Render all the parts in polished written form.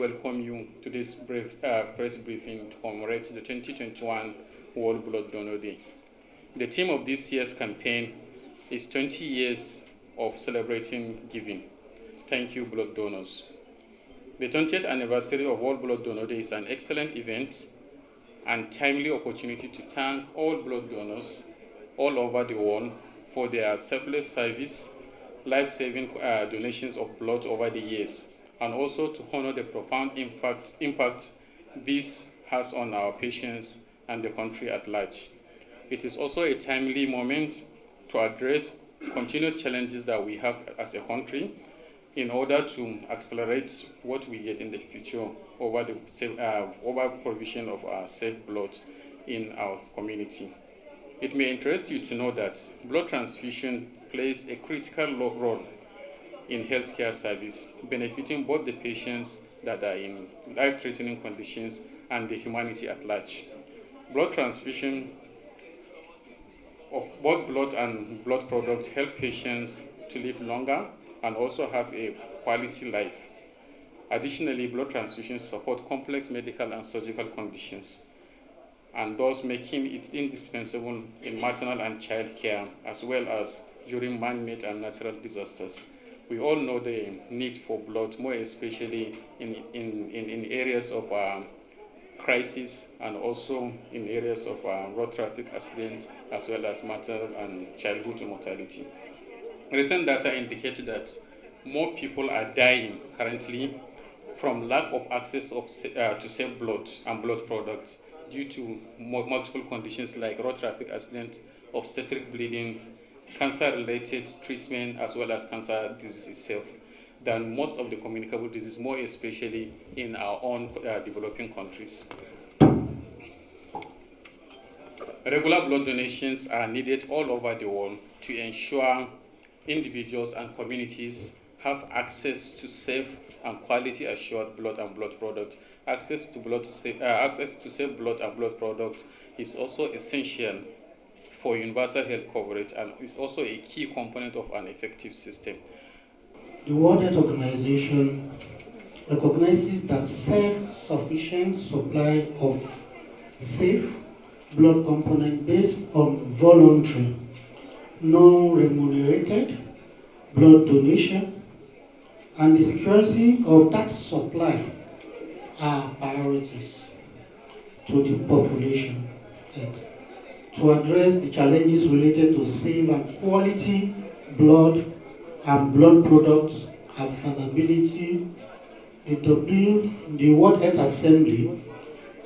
welcome you to this press briefing to commemorate the 2021 World Blood Donor Day. The theme of this year's campaign is 20 years of celebrating giving. Thank you, blood donors. The 20th anniversary of World Blood Donor Day is an excellent event and timely opportunity to thank all blood donors all over the world for their selfless service, life-saving donations of blood over the years, and also to honor the profound impact this has on our patients and the country at large. It is also a timely moment to address continued challenges that we have as a country in order to accelerate what we get in the future over provision of safe blood in our community. It may interest you to know that blood transfusion plays a critical role in healthcare service, benefiting both the patients that are in life-threatening conditions and the humanity at large. Blood transfusion of both blood and blood products help patients to live longer and also have a quality life. Additionally, blood transfusions support complex medical and surgical conditions, and thus making it indispensable in maternal and child care, as well as during man-made and natural disasters. We all know the need for blood, more especially in areas of crisis and also in areas of road traffic accident, as well as maternal and childhood mortality. Recent data indicated that more people are dying currently from lack of access to safe blood and blood products due to multiple conditions like road traffic accident, obstetric bleeding, cancer-related treatment, as well as cancer disease itself, than most of the communicable diseases, more especially in our own developing countries. Regular blood donations are needed all over the world to ensure individuals and communities have access to safe and quality assured blood and blood products. Access to safe blood and blood products is also essential for universal health coverage and is also a key component of an effective system. The World Health Organization recognizes that self-sufficient supply of safe blood component based on voluntary, non-remunerated blood donation and the security of that supply are priorities to the population health. To address the challenges related to safe and quality blood and blood products availability, the World Health Assembly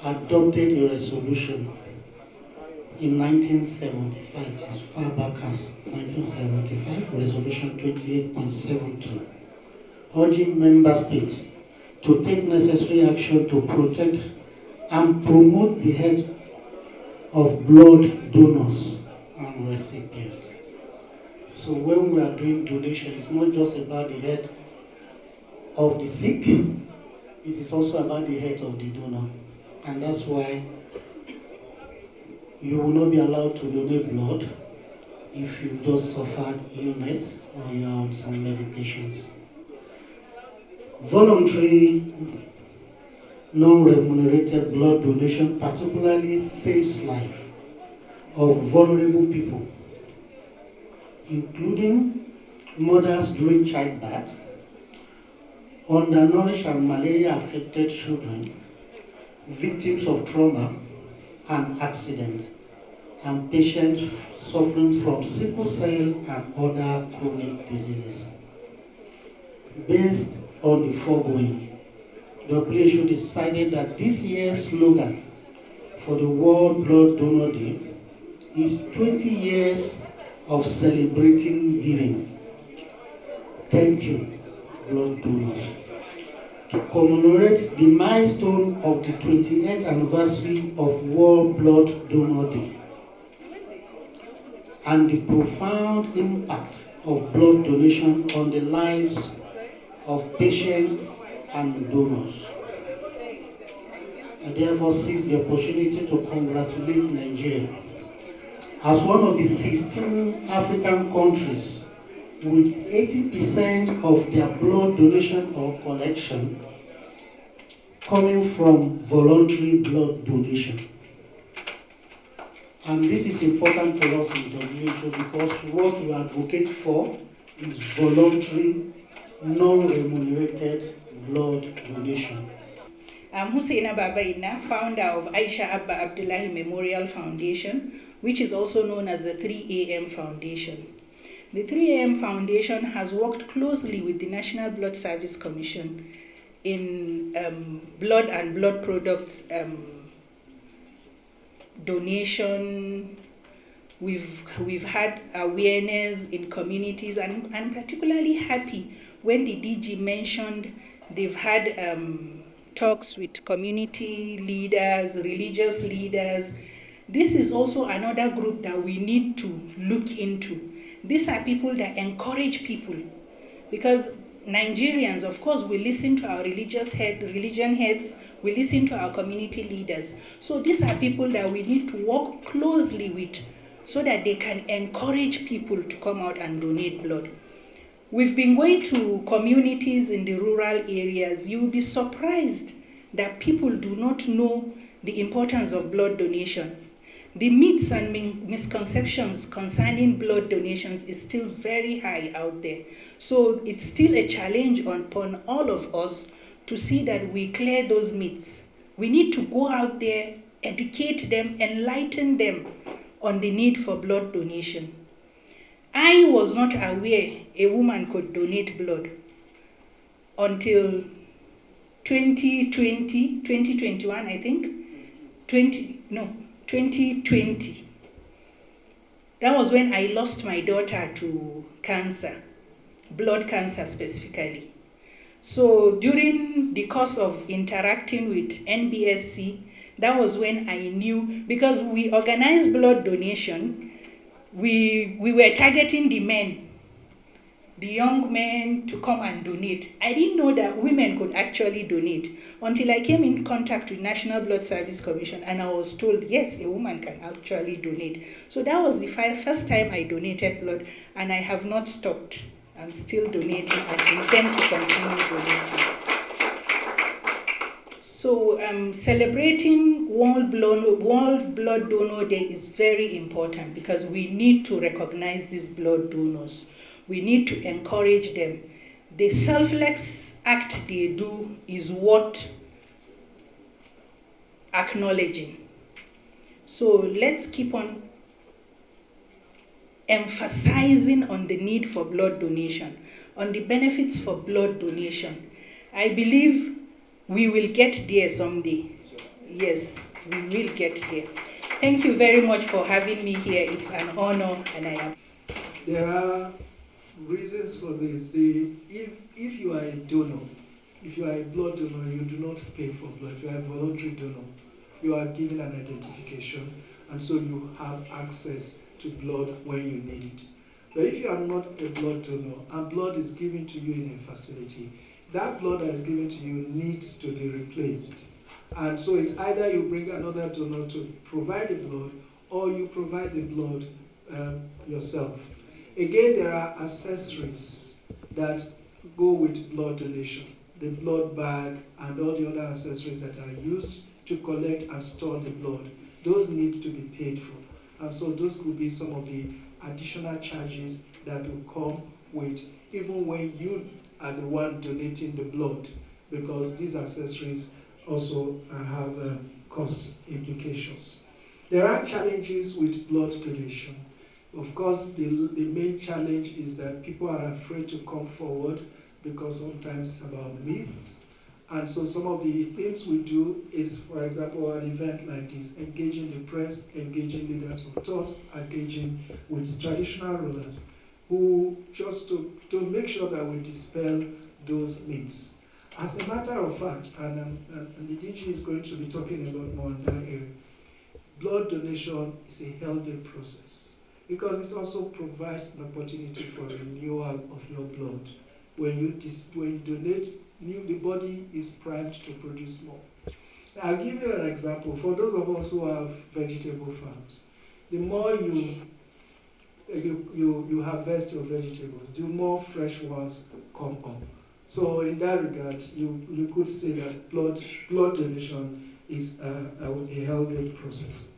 adopted a resolution in 1975, as far back as 1975, Resolution 28.72, urging member states to take necessary action to protect and promote the health of blood donors and recipients. So when we are doing donation, it's not just about the health of the sick, it is also about the health of the donor. And that's why you will not be allowed to donate blood if you just suffered illness or you are on some medications. Voluntary, non-remunerated blood donation particularly saves life of vulnerable people, including mothers during childbirth, undernourished and malaria-affected children, victims of trauma and accident, and patients suffering from sickle cell and other chronic diseases. Based on the foregoing, WHO decided that this year's slogan for the World Blood Donor Day is 20 years of celebrating giving. Thank you, blood donors. To commemorate the milestone of the 28th anniversary of World Blood Donor Day and the profound impact of blood donation on the lives of patients and donors. I therefore seize the opportunity to congratulate Nigeria as one of the 16 African countries with 80% of their blood donation or collection coming from voluntary blood donation. And this is important to us in WHO because what we advocate for is voluntary, non-remunerated blood donation. I'm Husseina Babaina, founder of Aisha Abba Abdullahi Memorial Foundation, which is also known as the 3AM Foundation. The 3AM Foundation has worked closely with the National Blood Service Commission in blood and blood products donation. We've had awareness in communities, and I'm particularly happy when the DG mentioned they've had talks with community leaders, religious leaders. This is also another group that we need to look into. These are people that encourage people, because Nigerians, of course, we listen to our religion heads, we listen to our community leaders. So these are people that we need to work closely with so that they can encourage people to come out and donate blood. We've been going to communities in the rural areas. You will be surprised that people do not know the importance of blood donation. The myths and misconceptions concerning blood donations is still very high out there. So it's still a challenge upon all of us to see that we clear those myths. We need to go out there, educate them, enlighten them on the need for blood donation. I was not aware a woman could donate blood until 2021, I think. 2020. That was when I lost my daughter to cancer, blood cancer specifically. So during the course of interacting with NBSC, that was when I knew, because we organized blood donation, we were targeting the men, the young men to come and donate. I didn't know that women could actually donate until I came in contact with National Blood Service Commission, and I was told, yes, a woman can actually donate. So that was the first time I donated blood, and I have not stopped. I'm still donating and intend to continue donating. So celebrating World Blood Donor Day is very important because we need to recognize these blood donors. We need to encourage them. The selfless act they do is worth acknowledging. So let's keep on emphasizing on the need for blood donation, on the benefits for blood donation. I believe we will get there someday. Yes, we will get there. Thank you very much for having me here. It's an honor, and I am. There are reasons for this. If you are a donor, if you are a blood donor, you do not pay for blood. If you are a voluntary donor, you are given an identification, and so you have access to blood when you need it. But if you are not a blood donor and blood is given to you in a facility, that blood that is given to you needs to be replaced. And so it's either you bring another donor to provide the blood, or you provide the blood yourself. Again, there are accessories that go with blood donation. The blood bag and all the other accessories that are used to collect and store the blood. Those need to be paid for. And so those could be some of the additional charges that will come with even when you are the one donating the blood, because these accessories also have cost implications. There are challenges with blood donation. Of course, the main challenge is that people are afraid to come forward because sometimes it's about myths. And so some of the things we do is, for example, an event like this, engaging the press, engaging leaders of thought, engaging with traditional rulers, who just to make sure that we dispel those myths. As a matter of fact, and the DG is going to be talking a lot more in that area, blood donation is a healthy process because it also provides an opportunity for renewal of your blood. When you donate, the body is primed to produce more. Now, I'll give you an example. For those of us who have vegetable farms, the more you harvest your vegetables, the more fresh ones come up. So in that regard, you could say that blood donation is a healthy process.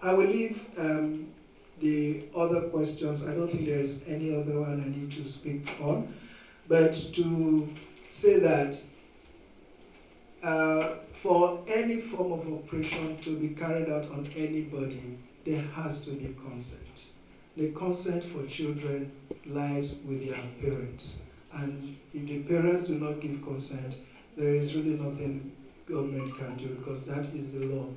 I will leave the other questions. I don't think there is any other one I need to speak on, but to say that for any form of operation to be carried out on anybody, there has to be consent. The consent for children lies with their parents. And if the parents do not give consent, there is really nothing government can do, because that is the law.